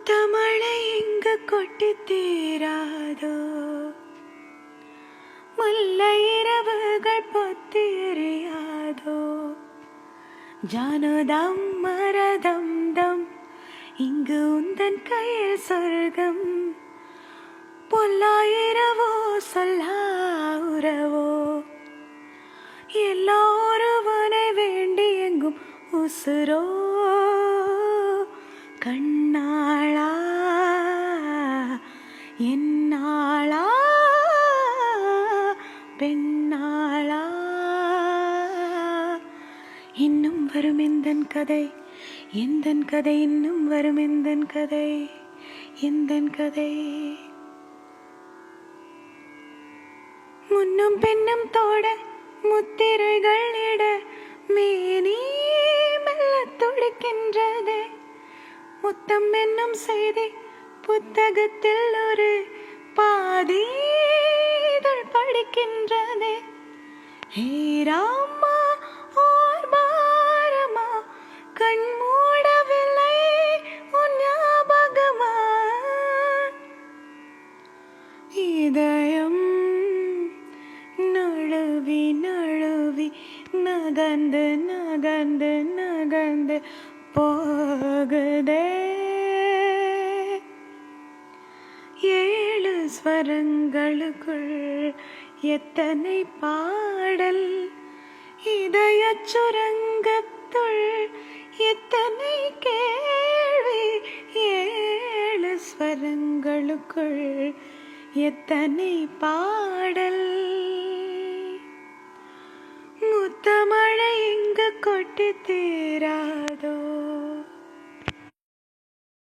முத்தமழை இங்கு கொட்டி தீராதோ, முல்லை இரவுகள் பொத்தி எறியாதோ. ஜானுதம் மரதம் தம் இங்கு உந்தன் கையில் சொர்க்கம். பொல்லாயிரவோ சொல்லா உறவோ, எல்லோருவனை வேண்டி எங்கும் உசுரோ. கண்ணாளா என்னாளா பெண்ணாளா, இன்னும் வரும் எந்தன் கதை, எந்தன் கதை இன்னும் வரும் எந்தன் கதை, எந்தன் கதை. முன்னும் பின்னும் தோட முத்திரைகள் இட மேனி மெல்ல துடிக்கின்றது. முத்தம் என்னும் செய்தி புத்தகத்தில் ஒரு பாதி இதழ் படிக்கின்றது. ஹே ராமா ஓர் பாரமா, கண் மூடவில்லை உன் ஞாபகமா. இதயம் நழுவி நழுவி நகர்ந்து நகர்ந்து நகர்ந்து போகுதே. 7 ஸ்வரங்களுக்குள் எத்தனை பாடல், இதய சுரங்கத்துள் எத்தனை கேள்வி. 7 ஸ்வரங்களுக்குள் எத்தனை பாடல். முத்தமழை இங்கு கொட்டி தீராதோ.